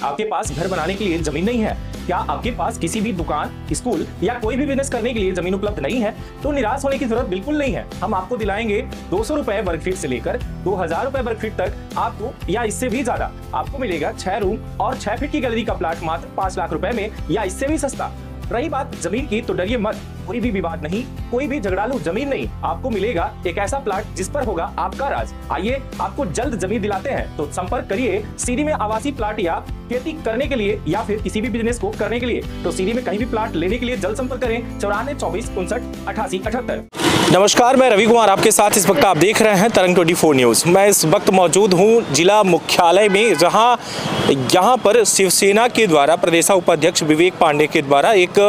आपके पास घर बनाने के लिए जमीन नहीं है? क्या आपके पास किसी भी दुकान, स्कूल या कोई भी बिजनेस करने के लिए जमीन उपलब्ध नहीं है? तो निराश होने की जरूरत बिल्कुल नहीं है। हम आपको दिलाएंगे 200 रुपए वर्ग फीट से लेकर 2000 रुपए वर्ग फीट तक आपको, या इससे भी ज्यादा आपको मिलेगा 6 रूम और 6 फीट की गैलरी का प्लाट मात्र 5 लाख रुपए में, या इससे भी सस्ता। रही बात जमीन की, तो डरिए मत, कोई भी विवाद नहीं, कोई भी झगड़ालू जमीन नहीं। आपको मिलेगा एक ऐसा प्लाट जिस पर होगा आपका राज। आइए आपको जल्द जमीन दिलाते हैं। तो संपर्क करिए सीडी में आवासीय प्लाट या खेती करने के लिए या फिर किसी भी बिजनेस को करने के लिए। तो सीडी में कहीं भी प्लाट लेने के लिए जल्द संपर्क करें 94 24 59 88 78। नमस्कार, मैं रवि कुमार आपके साथ। इस वक्त आप देख रहे हैं तरंग 24 न्यूज़। मैं इस वक्त मौजूद हूं जिला मुख्यालय में, जहां यहां पर शिवसेना के द्वारा प्रदेशा उपाध्यक्ष विवेक पांडे के द्वारा एक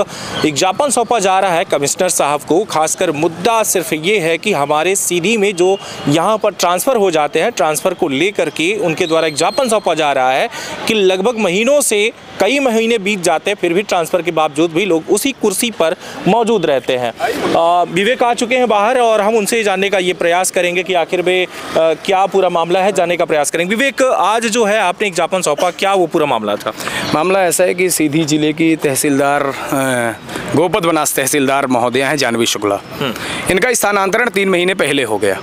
ज्ञापन सौंपा जा रहा है कमिश्नर साहब को। खासकर मुद्दा सिर्फ ये है कि हमारे सीडी में जो यहां पर ट्रांसफ़र हो जाते हैं, ट्रांसफ़र को लेकर के उनके द्वारा एक ज्ञापन सौंपा जा रहा है कि लगभग महीनों से कई महीने बीत जाते हैं, फिर भी ट्रांसफ़र के बावजूद भी लोग उसी कुर्सी पर मौजूद रहते हैं। विवेक आ चुके हैं बाहर और हम उनसे जानने का ये प्रयास करेंगे कि आखिर में क्या पूरा मामला है, जानने का प्रयास करेंगे। विवेक, आज जो है आपने एक ज्ञापन सौंपा, क्या वो पूरा मामला था? मामला ऐसा है कि सीधी जिले की तहसीलदार गोपद बनास तहसीलदार महोदया हैं जानवी शुक्ला, इनका स्थानांतरण 3 महीने पहले हो गया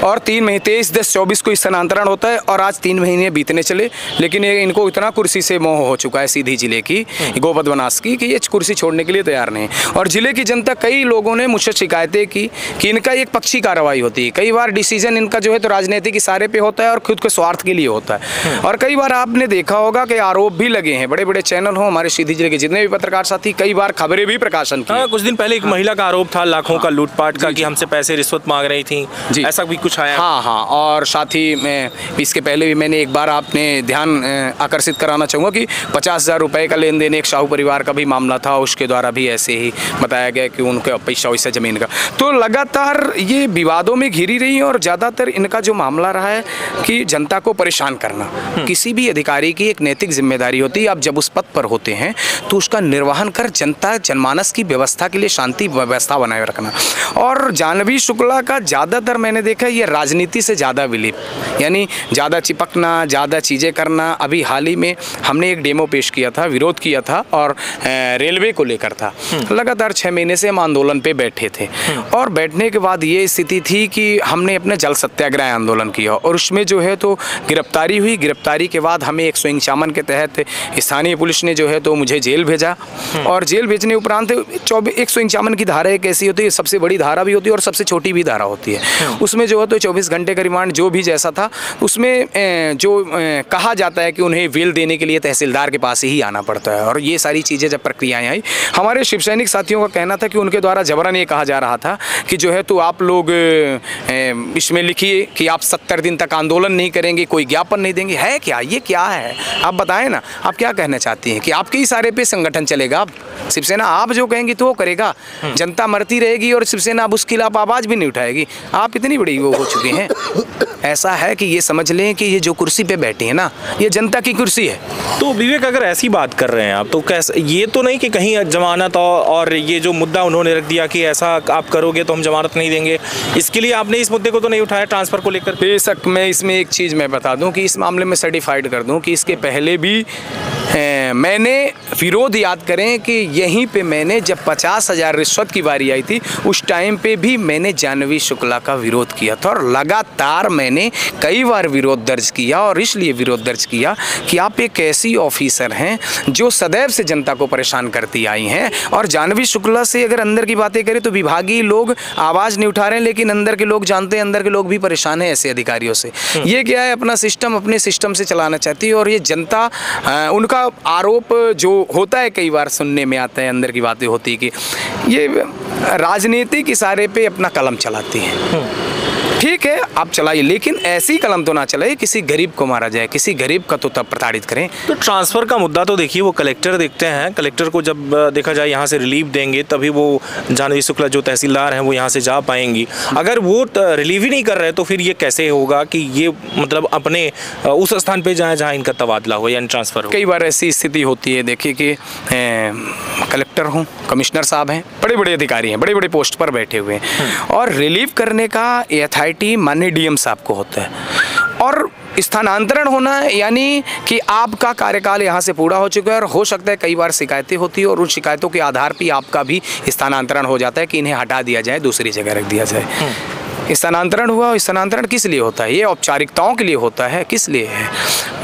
और 3 महीने 23/10/24 को स्थानांतरण होता है और आज 3 महीने बीतने चले, लेकिन इनको इतना कुर्सी से मोह हो चुका है सीधी जिले की गोपद बनास की कि ये कुर्सी छोड़ने के लिए तैयार नहीं। और जिले की जनता, कई लोगों ने मुझसे शिकायतें की कि इनका एक पक्षी कार्रवाई होती है। कई बार डिसीजन इनका जो है तो राजनीतिक इशारे पे होता है और खुद के स्वार्थ के लिए होता है। और कई बार आपने देखा होगा कि आरोप भी लगे हैं, बड़े बड़े चैनल हो, हमारे सीधी जिले के जितने भी पत्रकार साथी, कई बार खबरें भी प्रकाशन की। कुछ दिन पहले एक महिला का आरोप था लाखों का लूटपाट का, कि हमसे पैसे रिश्वत मांग रही थी, ऐसा भी कुछ आया? हाँ, और साथ ही मैं इसके पहले भी मैंने एक बार आपने ध्यान आकर्षित कराना चाहूँगा कि 50,000 रुपये का लेन देन एक साहू परिवार का भी मामला था, उसके द्वारा भी ऐसे ही बताया गया कि उनके पैसा वैसा जमीन का। तो लगातार ये विवादों में घिरी रही और ज़्यादातर इनका जो मामला रहा है कि जनता को परेशान करना। किसी भी अधिकारी की एक नैतिक जिम्मेदारी होती है, आप जब उस पद पर होते हैं तो उसका निर्वहन कर जनता जनमानस की व्यवस्था के लिए शांति व्यवस्था बनाए रखना। और जानवी शुक्ला का ज़्यादातर मैंने देखा ये राजनीति से ज़्यादा विलिप, यानी ज़्यादा चिपकना, ज़्यादा चीज़ें करना। अभी हाल ही में हमने एक डेमो पेश किया था, विरोध किया था और रेलवे को लेकर था। लगातार 6 महीने से हम आंदोलन पे बैठे थे और बैठने के बाद ये स्थिति थी कि हमने अपने जल सत्याग्रह आंदोलन किया और उसमें जो है तो गिरफ्तारी हुई। गिरफ्तारी के बाद हमें 151 के तहत स्थानीय पुलिस ने जो है तो मुझे जेल भेजा और जेल भेजने उपरांत 151 की धारा एक ऐसी होती है, सबसे बड़ी धारा भी होती है और सबसे छोटी भी धारा होती है। उसमें जो है तो 24 घंटे का रिमांड जो भी जैसा था, उसमें जो कहा जाता है कि उन्हें बेल देने के लिए तहसीलदार के पास ही आना पड़ता है। और ये सारी चीज़ें जब प्रक्रियाएँ आई, हमारे शिव सैनिक साथियों का कहना था कि उनके द्वारा जबरन ये कहा जा रहा था कि जो है तो आप लोग इसमें लिखिए कि आप 70 दिन तक आंदोलन नहीं करेंगे, कोई ज्ञापन नहीं देंगे। है क्या, ये क्या है? आप बताएं ना, आप क्या कहना चाहती हैं कि आपके इशारे पे संगठन चलेगा? शिवसेना आप जो कहेंगी तो वो करेगा, जनता मरती रहेगी और शिवसेना अब उसके खिलाफ आवाज़ भी नहीं उठाएगी। आप इतनी बड़ी वो हो चुके हैं। ऐसा है कि ये समझ लें कि ये जो कुर्सी पे बैठी है ना, ये जनता की कुर्सी है। तो विवेक, अगर ऐसी बात कर रहे हैं आप, तो कैसे, ये तो नहीं कि कहीं जमानत और ये जो मुद्दा उन्होंने रख दिया कि ऐसा आप करोगे तो हम जमानत नहीं देंगे, इसके लिए आपने इस मुद्दे को तो नहीं उठाया ट्रांसफ़र को लेकर? बेशक, मैं इसमें एक चीज़ मैं बता दूं कि इस मामले में सर्टिफाइड कर दूं कि इसके पहले भी मैंने विरोध, याद करें कि यहीं पे मैंने जब 50,000 रिश्वत की बारी आई थी, उस टाइम पे भी मैंने जानवी शुक्ला का विरोध किया था और लगातार मैंने कई बार विरोध दर्ज किया। और इसलिए विरोध दर्ज किया कि आप एक ऐसी ऑफिसर हैं जो सदैव से जनता को परेशान करती आई हैं। और जानवी शुक्ला से अगर अंदर की बातें करें तो विभागीय लोग आवाज़ नहीं उठा रहे हैं, लेकिन अंदर के लोग जानते हैं, अंदर के लोग भी परेशान हैं ऐसे अधिकारियों से। ये क्या है, अपना सिस्टम अपने सिस्टम से चलाना चाहती है और ये जनता, उनका आरोप जो होता है कई बार सुनने में आता है, अंदर की बातें होती है कि ये राजनीतिक इशारे पे अपना कलम चलाती हैं। ठीक है, आप चलाइए, लेकिन ऐसी कलम तो ना चलाइए किसी गरीब को मारा जाए, किसी गरीब का तो तब प्रताड़ित करें। तो ट्रांसफ़र का मुद्दा तो देखिए, वो कलेक्टर देखते हैं, कलेक्टर को जब देखा जाए यहाँ से रिलीफ देंगे तभी वो जानवी शुक्ला जो तहसीलदार हैं वो यहाँ से जा पाएंगी। अगर वो रिलीव ही नहीं कर रहे तो फिर ये कैसे होगा कि ये मतलब अपने उस स्थान पर जाए जहाँ इनका तबादला हो यानी ट्रांसफ़र हो? कई बार ऐसी स्थिति होती है, देखिए कि कलेक्टर हों, कमिश्नर साहब हैं, बड़े बड़े अधिकारी हैं, बड़े बड़े पोस्ट पर बैठे हुए हैं और रिलीव करने का अथॉरिटी माननीय डीएम साहब को होता है। और स्थानांतरण होना है, यानी कि आपका कार्यकाल यहाँ से पूरा हो चुका है और हो सकता है कई बार शिकायतें होती है और उन शिकायतों के आधार पर आपका भी स्थानांतरण हो जाता है कि इन्हें हटा दिया जाए, दूसरी जगह रख दिया जाए। स्थानांतरण हुआ, स्थानांतरण किस लिए होता है? ये औपचारिकताओं के लिए होता है, किस लिए है?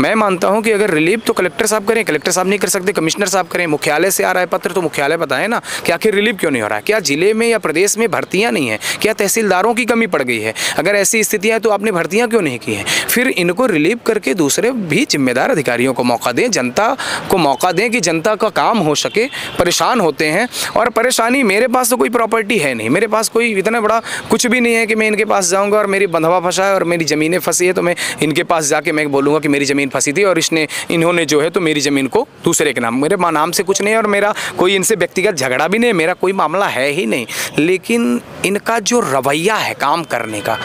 मैं मानता हूं कि अगर रिलीफ तो कलेक्टर साहब करें, कलेक्टर साहब नहीं कर सकते, कमिश्नर साहब करें। मुख्यालय से आ रहा है पत्र तो मुख्यालय बताएं ना कि आखिर रिलीफ क्यों नहीं हो रहा है। क्या जिले में या प्रदेश में भर्तियां नहीं है? क्या तहसीलदारों की कमी पड़ गई है? अगर ऐसी स्थितियां हैं तो आपने भर्तियां क्यों नहीं की हैं? फिर इनको रिलीव करके दूसरे भी जिम्मेदार अधिकारियों को मौका दें, जनता को मौका दें कि जनता का काम हो सके। परेशान होते हैं और परेशानी, मेरे पास तो कोई प्रॉपर्टी है नहीं, मेरे पास कोई इतना बड़ा कुछ भी नहीं है कि मैं इनके पास जाऊंगा और मेरी बंधवा फंसा है और मेरी ज़मीनें फंसी है तो मैं इनके पास जाके मैं बोलूँगा कि मेरी ज़मीन फंसी थी और इन्होंने जो है तो मेरी ज़मीन को दूसरे के नाम, मेरे नाम से कुछ नहीं है और मेरा कोई इनसे व्यक्तिगत झगड़ा भी नहीं है, मेरा कोई मामला है ही नहीं। लेकिन इनका जो रवैया है काम करने का,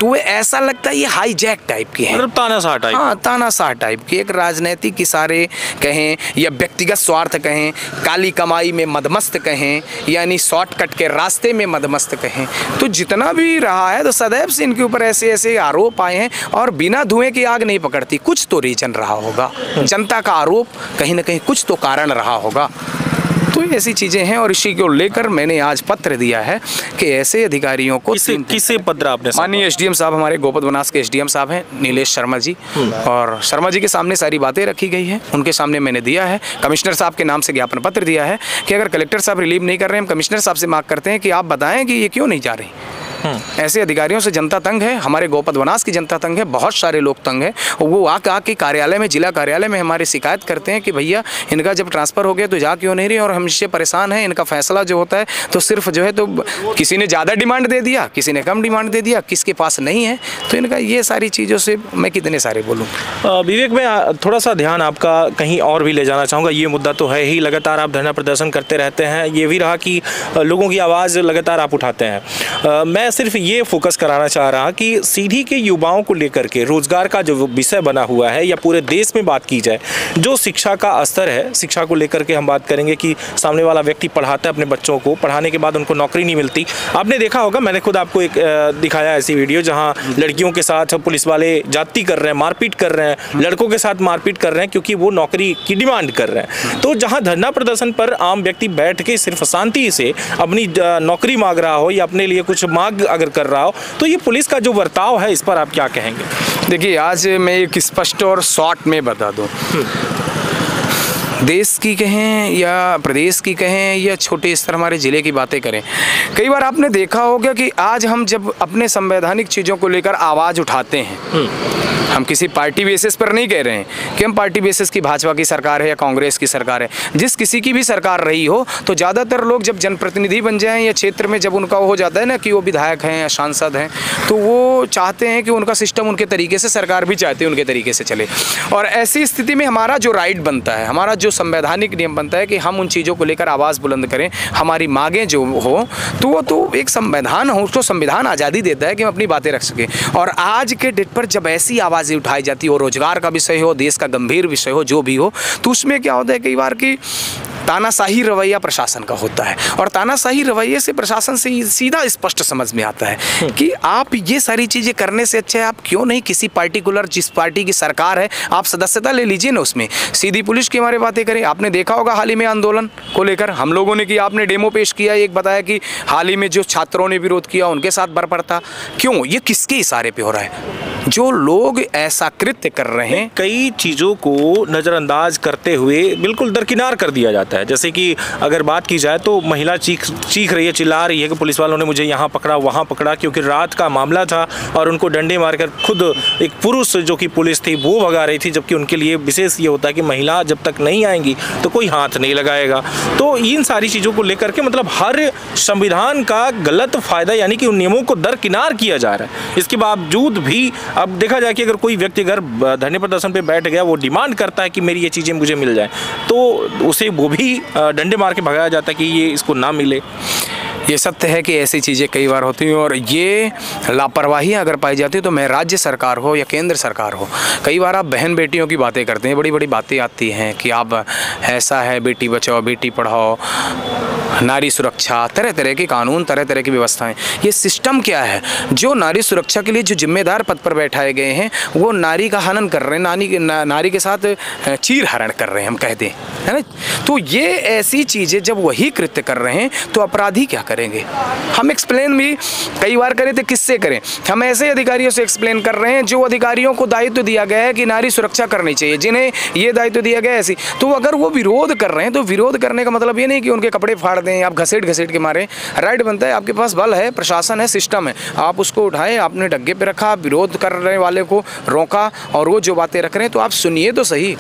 तो वो ऐसा लगता है ये हाईजैक टाइप की है, मतलब तानाशाह टाइप। हाँ, तानाशाह टाइप की, एक राजनीतिक इशारे कहें या व्यक्तिगत स्वार्थ कहें, काली कमाई में मदमस्त कहें, यानी शॉर्टकट के रास्ते में मदमस्त कहें, तो जितना भी रहा है तो सदैव से इनके ऊपर ऐसे ऐसे आरोप आए हैं और बिना धुएं की आग नहीं पकड़ती। कुछ तो रीजन रहा होगा, जनता का आरोप कहीं ना कहीं कुछ तो कारण रहा होगा। तो ऐसी चीज़ें हैं और इसी को लेकर मैंने आज पत्र दिया है कि ऐसे अधिकारियों को। किसे पत्र आपने? माननीय एसडीएम साहब, हमारे गोपद बनास के एसडीएम साहब हैं नीलेश शर्मा जी, और शर्मा जी के सामने सारी बातें रखी गई हैं, उनके सामने मैंने दिया है। कमिश्नर साहब के नाम से ज्ञापन पत्र दिया है कि अगर कलेक्टर साहब रिलीव नहीं कर रहे हैं, हम कमिश्नर साहब से मांग करते हैं कि आप बताएं कि ये क्यों नहीं जा रही। ऐसे अधिकारियों से जनता तंग है, हमारे गोपद बनास की जनता तंग है, बहुत सारे लोग तंग हैं। वो आके कार्यालय में, जिला कार्यालय में हमारी शिकायत करते हैं कि भैया इनका जब ट्रांसफ़र हो गया तो जा क्यों नहीं रही, और हम इससे परेशान हैं। इनका फैसला जो होता है तो सिर्फ जो है तो किसी ने ज़्यादा डिमांड दे दिया, किसी ने कम डिमांड दे दिया, किसके पास नहीं है, तो इनका ये सारी चीज़ों से मैं कितने सारे बोलूँ। विवेक, मैं थोड़ा सा ध्यान आपका कहीं और भी ले जाना चाहूँगा। ये मुद्दा तो है ही, लगातार आप धरना प्रदर्शन करते रहते हैं, ये भी रहा कि लोगों की आवाज़ लगातार आप उठाते हैं। मैं सिर्फ ये फोकस कराना चाह रहा कि सीधी के युवाओं को लेकर के रोजगार का जो विषय बना हुआ है या पूरे देश में बात की जाए, जो शिक्षा का स्तर है, शिक्षा को लेकर के हम बात करेंगे कि सामने वाला व्यक्ति पढ़ाता है अपने बच्चों को, पढ़ाने के बाद उनको नौकरी नहीं मिलती। आपने देखा होगा, मैंने खुद आपको एक दिखाया ऐसी वीडियो जहां लड़कियों के साथ पुलिस वाले जाती कर रहे हैं, मारपीट कर रहे हैं, लड़कों के साथ मारपीट कर रहे हैं क्योंकि वो नौकरी की डिमांड कर रहे हैं। तो जहाँ धरना प्रदर्शन पर आम व्यक्ति बैठ के सिर्फ शांति से अपनी नौकरी मांग रहा हो या अपने लिए कुछ मांग अगर कर रहा हो, तो ये पुलिस का जो बर्ताव है इस पर आप क्या कहेंगे? देखिए, आज मैं एक स्पष्ट और शॉर्ट में बता दूं, देश की कहें या प्रदेश की कहें या छोटे स्तर हमारे ज़िले की बातें करें, कई बार आपने देखा होगा कि आज हम जब अपने संवैधानिक चीज़ों को लेकर आवाज़ उठाते हैं, हम किसी पार्टी बेसिस पर नहीं कह रहे हैं कि हम पार्टी बेसिस की भाजपा की सरकार है या कांग्रेस की सरकार है, जिस किसी की भी सरकार रही हो, तो ज़्यादातर लोग जब जनप्रतिनिधि बन जाएं या क्षेत्र में जब उनका हो जाता है ना कि वो विधायक हैं या सांसद हैं, तो वो चाहते हैं कि उनका सिस्टम उनके तरीके से, सरकार भी चाहती है उनके तरीके से चले। और ऐसी स्थिति में हमारा जो राइट बनता है, हमारा जो संवैधानिक नियम बनता है कि हम उन चीज़ों को लेकर आवाज़ बुलंद करें, हमारी मांगें जो हो, तो वो तो एक संविधान हो, उसको संविधान आज़ादी देता है कि हम अपनी बातें रख सकें। और आज के डेट पर जब ऐसी आवाज़ें उठाई जाती हो, रोजगार का विषय हो, देश का गंभीर विषय हो, जो भी हो, तो उसमें क्या होता है कई बार कि तानाशाही रवैया प्रशासन का होता है, और तानाशाही रवैये से प्रशासन से सीधा स्पष्ट समझ में आता है कि आप ये सारी चीज़ें करने से अच्छा है आप क्यों नहीं किसी पार्टिकुलर, जिस पार्टी की सरकार है, आप सदस्यता ले लीजिए ना, उसमें सीधी पुलिस की हमारे बातें करें। आपने देखा होगा हाल ही में आंदोलन को लेकर हम लोगों ने किया, आपने डेमो पेश किया, एक बताया कि हाल ही में जो छात्रों ने विरोध किया उनके साथ बरपरता, क्यों, ये किसके इशारे पे हो रहा है? जो लोग ऐसा कृत्य कर रहे हैं, कई चीज़ों को नज़रअंदाज करते हुए बिल्कुल दरकिनार कर दिया जाता है। जैसे कि अगर बात की जाए तो महिला चीख रही है, चिल्ला रही है कि पुलिस वालों ने मुझे यहाँ पकड़ा, वहाँ पकड़ा, क्योंकि रात का मामला था और उनको डंडे मारकर खुद एक पुरुष जो कि पुलिस थी वो भगा रही थी, जबकि उनके लिए विशेष ये होता है कि महिला जब तक नहीं आएंगी तो कोई हाथ नहीं लगाएगा। तो इन सारी चीज़ों को लेकर के मतलब हर संविधान का गलत फ़ायदा, यानी कि उन नियमों को दरकिनार किया जा रहा है। इसके बावजूद भी अब देखा जाए कि अगर कोई व्यक्ति अगर धरने प्रदर्शन पे बैठ गया, वो डिमांड करता है कि मेरी ये चीज़ें मुझे मिल जाए, तो उसे वो भी डंडे मार के भगाया जाता है कि ये इसको ना मिले। ये सत्य है कि ऐसी चीज़ें कई बार होती हैं, और ये लापरवाही अगर पाई जाती है तो मैं राज्य सरकार हो या केंद्र सरकार हो, कई बार आप बहन बेटियों की बातें करते हैं, बड़ी बड़ी बातें आती हैं कि आप ऐसा है, बेटी बचाओ बेटी पढ़ाओ, नारी सुरक्षा, तरह तरह के कानून, तरह तरह की व्यवस्थाएं। ये सिस्टम क्या है? जो नारी सुरक्षा के लिए जो जिम्मेदार पद पर बैठाए गए हैं वो नारी का हनन कर रहे हैं, नारी के साथ चीर हरण कर रहे हैं, हम कहते हैं, है ना। तो ये ऐसी चीज़ें जब वही कृत्य कर रहे हैं तो अपराधी क्या करेंगे? हम एक्सप्लेन भी कई बार करें तो किससे करें? हम ऐसे अधिकारियों से एक्सप्लेन कर रहे हैं जो अधिकारियों को दायित्व दिया गया है कि नारी सुरक्षा करनी चाहिए, जिन्हें ये दायित्व दिया गया है ऐसी। तो अगर वो विरोध कर रहे हैं तो विरोध करने का मतलब ये नहीं कि उनके कपड़े फाड़ दें, आप घसीट घसीट के मारें। राइट बनता है, आपके पास बल है, प्रशासन है, सिस्टम है, आप उसको उठाएं, आपने डग्गे पे रखा, विरोध करने वाले को रोका और वो जो बातें रख रहे हैं तो आप सुनिए तो सही।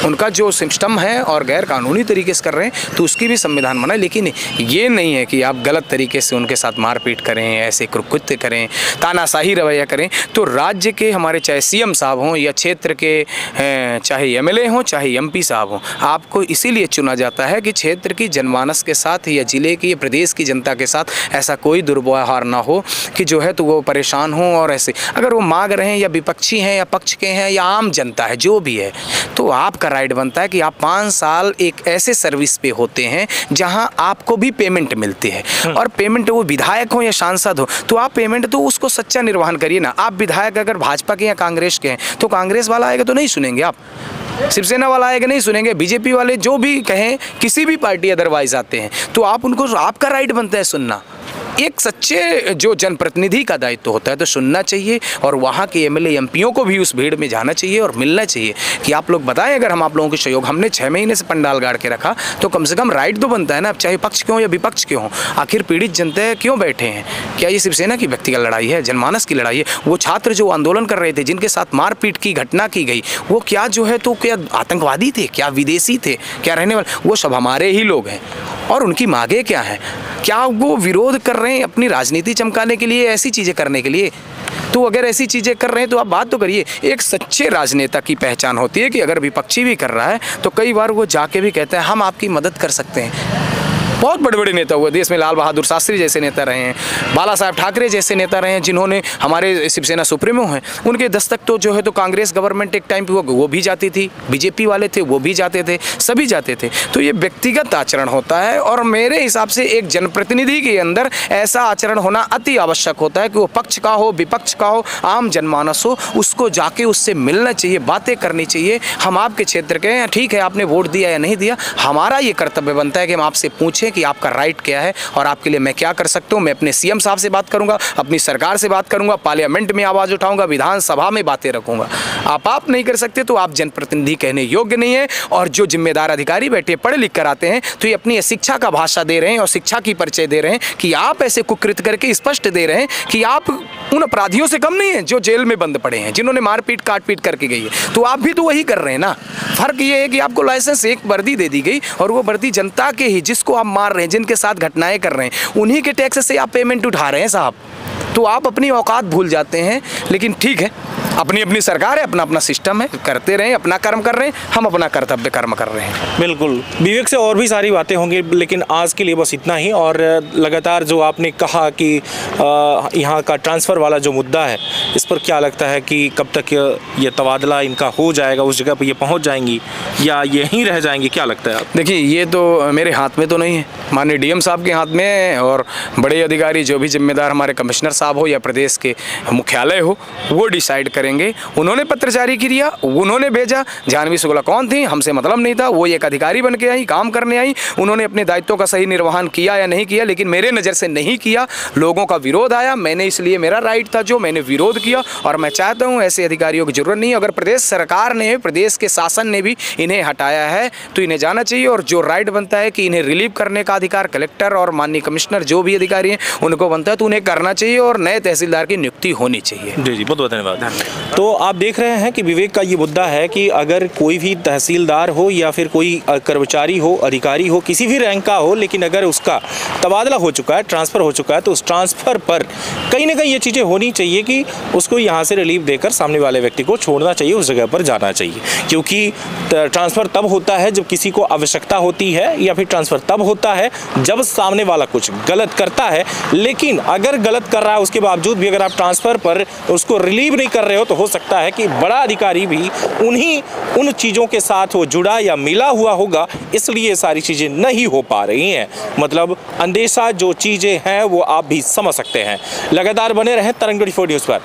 उनका जो सिस्टम है और गैर कानूनी तरीके से कर रहे हैं तो उसकी भी संविधान बनाए, लेकिन ये नहीं है कि आप गलत तरीके से उनके साथ मारपीट करें, ऐसे कृत्य करें, तानाशाही रवैया करें। तो राज्य के हमारे चाहे सीएम साहब हों या क्षेत्र के चाहे एमएलए हों चाहे एमपी साहब हों, आपको इसीलिए चुना जाता है कि क्षेत्र की जनमानस के साथ या जिले की या प्रदेश की जनता के साथ ऐसा कोई दुर्व्यवहार ना हो कि जो है तो वो परेशान हो। और ऐसे अगर वो मांग रहे हैं या विपक्षी हैं या पक्ष के हैं या आम जनता है जो भी है, तो आपका राइट बनता है कि आप 5 साल एक ऐसे सर्विस पे होते हैं जहां आपको भी पेमेंट मिलती है। और पेमेंट वो विधायक हो या सांसद हो तो आप पेमेंट तो उसको सच्चा निर्वहन करिए ना। आप विधायक अगर भाजपा के या कांग्रेस के हैं तो कांग्रेस वाला आएगा तो नहीं सुनेंगे, आप शिवसेना वाला आएगा नहीं सुनेंगे, बीजेपी वाले जो भी कहें, किसी भी पार्टी अदरवाइज आते हैं तो आप उनको, आपका राइट बनता है सुनना। एक सच्चे जो जनप्रतिनिधि का दायित्व होता है तो सुनना चाहिए और वहाँ के एमएलए एमपीओं को भी उस भीड़ में जाना चाहिए और मिलना चाहिए कि आप लोग बताएं। अगर हम आप लोगों के सहयोग, हमने 6 महीने से पंडाल गाड़ के रखा तो कम से कम राइट तो बनता है ना, चाहे पक्ष के हों या विपक्ष के हों। आखिर पीड़ित जनता क्यों बैठे हैं? क्या ये शिवसेना की व्यक्तिगत लड़ाई है, जनमानस की लड़ाई है? वो छात्र जो आंदोलन कर रहे थे, जिनके साथ मारपीट की घटना की गई, वो क्या जो है तो क्या आतंकवादी थे, क्या विदेशी थे, क्या रहने वाले? वो सब हमारे ही लोग हैं। और उनकी मांगे क्या हैं? क्या वो विरोध कर रहे हैं अपनी राजनीति चमकाने के लिए, ऐसी चीज़ें करने के लिए? तो अगर ऐसी चीज़ें कर रहे हैं तो आप बात तो करिए। एक सच्चे राजनेता की पहचान होती है कि अगर विपक्षी भी कर रहा है तो कई बार वो जाके भी कहते हैं हम आपकी मदद कर सकते हैं। बहुत बड़े बड़े नेता हुए देश में, लाल बहादुर शास्त्री जैसे नेता रहे हैं, बाला साहब ठाकरे जैसे नेता रहे हैं, जिन्होंने हमारे शिवसेना सुप्रीमो हैं, उनके दस्तक तो जो है तो कांग्रेस गवर्नमेंट एक टाइम पे वो भी जाती थी, बीजेपी वाले थे वो भी जाते थे, सभी जाते थे। तो ये व्यक्तिगत आचरण होता है और मेरे हिसाब से एक जनप्रतिनिधि के अंदर ऐसा आचरण होना अति आवश्यक होता है कि वो पक्ष का हो, विपक्ष का हो, आम जनमानस हो, उसको जाके उससे मिलना चाहिए, बातें करनी चाहिए। हम आपके क्षेत्र के हैं, ठीक है, आपने वोट दिया या नहीं दिया, हमारा ये कर्तव्य बनता है कि हम आपसे पूछें कि आपका राइट क्या है और आपके लिए मैं क्या कर सकता हूं। मैं अपने सीएम साहब से बात करूंगा, अपनी सरकार से बात करूंगा, पार्लियामेंट में आवाज उठाऊंगा, विधानसभा में बातें रखूंगा। आप नहीं कर सकते तो आप जनप्रतिनिधि कहने योग्य नहीं है। और जो जिम्मेदार अधिकारी बैठे पढ़े लिख कर आते हैं तो ये अपनी शिक्षा का भाषा दे रहे हैं और शिक्षा की परिचय दे रहे हैं कि आप ऐसे कुकृत्य करके स्पष्ट दे रहे हैं कि आप उन अपराधियों से कम नहीं है जो जेल में बंद पड़े हैं, जिन्होंने मारपीट काटपीट करके गई है। तो आप भी तो वही कर रहे हैं ना। फर्क ये है कि आपको लाइसेंस, एक वर्दी दे दी गई और वो वर्दी जनता के ही, जिसको आप मार रहे हैं, जिनके साथ घटनाएं कर रहे हैं, उन्हीं के टैक्स से आप पेमेंट उठा रहे हैं साहब। तो आप अपनी औकात भूल जाते हैं। लेकिन ठीक है, अपनी अपनी सरकार है, अपना अपना सिस्टम है, करते रहें, अपना कर्म कर रहे हैं, हम अपना कर्तव्य कर्म कर रहे हैं। बिल्कुल, विवेक से और भी सारी बातें होंगी लेकिन आज के लिए बस इतना ही। और लगातार जो आपने कहा कि यहाँ का ट्रांसफ़र वाला जो मुद्दा है, इस पर क्या लगता है कि कब तक ये तबादला इनका हो जाएगा, उस जगह पर ये पहुँच जाएंगी या यहीं रह जाएंगी, क्या लगता है आप? देखिए, ये तो मेरे हाथ में तो नहीं है, माननीय डीएम साहब के हाथ में है। और बड़े अधिकारी जो भी जिम्मेदार, हमारे कमिश्नर साहब हो या प्रदेश के मुख्यालय हो, वो डिसाइड करेंगे। उन्होंने पत्र जारी किया, उन्होंने भेजा। जानवी शुक्ला कौन थी, हमसे मतलब नहीं था, वो एक अधिकारी बन के आई, काम करने आई। उन्होंने अपने दायित्वों का सही निर्वहन किया या नहीं किया, लेकिन मेरे नज़र से नहीं किया। लोगों का विरोध आया, मैंने इसलिए, मेरा राइट था जो मैंने विरोध किया। और मैं चाहता हूँ ऐसे अधिकारियों की जरूरत नहीं है। अगर प्रदेश सरकार ने, प्रदेश के शासन ने भी इन्हें हटाया है तो इन्हें जाना चाहिए। और जो राइट बनता है कि इन्हें रिलीव करने का अधिकार कलेक्टर और माननीय कमिश्नर जो भी अधिकारी हैं उनको बनता है, तो उन्हें करना चाहिए और नए तहसीलदार की नियुक्ति होनी चाहिए। जी जी, बहुत बहुत धन्यवाद। तो आप देख रहे हैं कि विवेक का ये मुद्दा है कि अगर कोई भी तहसीलदार हो या फिर कोई कर्मचारी हो, अधिकारी हो, किसी भी रैंक का हो, लेकिन अगर उसका तबादला हो चुका है, ट्रांसफ़र हो चुका है, तो उस ट्रांसफ़र पर कहीं ना कहीं ये चीज़ें होनी चाहिए कि उसको यहाँ से रिलीफ देकर सामने वाले व्यक्ति को छोड़ना चाहिए, उस जगह पर जाना चाहिए। क्योंकि ट्रांसफ़र तब होता है जब किसी को आवश्यकता होती है, या फिर ट्रांसफ़र तब होता होता है जब सामने वाला कुछ गलत करता है, लेकिन अगर गलत कर रहा है उसके बावजूद भी अगर आप ट्रांसफ़र पर उसको रिलीव नहीं कर रहे हो तो हो सकता है कि बड़ा अधिकारी भी उन चीज़ों के साथ वो जुड़ा या मिला हुआ होगा, इसलिए सारी चीज़ें नहीं हो पा रही हैं। मतलब अंदेशा जो चीज़ें हैं वो आप भी समझ सकते हैं। लगातार बने रहें तरंग 24 न्यूज़ पर,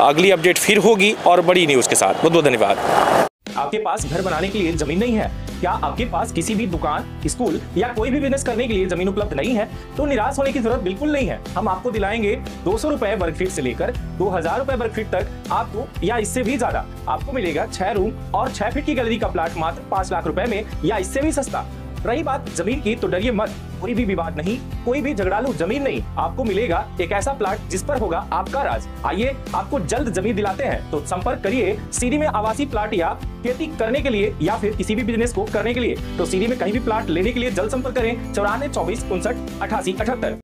अगली अपडेट फिर होगी और बड़ी न्यूज़ के साथ। बहुत बहुत धन्यवाद। आपके पास घर बनाने के लिए जमीन नहीं है? क्या आपके पास किसी भी दुकान, स्कूल या कोई भी बिजनेस करने के लिए जमीन उपलब्ध नहीं है? तो निराश होने की जरूरत बिल्कुल नहीं है। हम आपको दिलाएंगे 200 रुपए वर्ग फीट से लेकर 2000 रुपए वर्ग फीट तक आपको, या इससे भी ज्यादा आपको मिलेगा 6 रूम और 6 फीट की गैलरी का प्लाट मात्र 5 लाख रुपए में, या इससे भी सस्ता। रही बात जमीन की तो डरिए मत, कोई भी विवाद नहीं, कोई भी झगड़ालू जमीन नहीं, आपको मिलेगा एक ऐसा प्लाट जिस पर होगा आपका राज। आइए आपको जल्द जमीन दिलाते हैं, तो संपर्क करिए सीरी में आवासीय प्लाट या खेती करने के लिए या फिर किसी भी बिजनेस को करने के लिए। तो सीरी में कहीं भी प्लाट लेने के लिए जल्द संपर्क करें 94 24 59 88 78।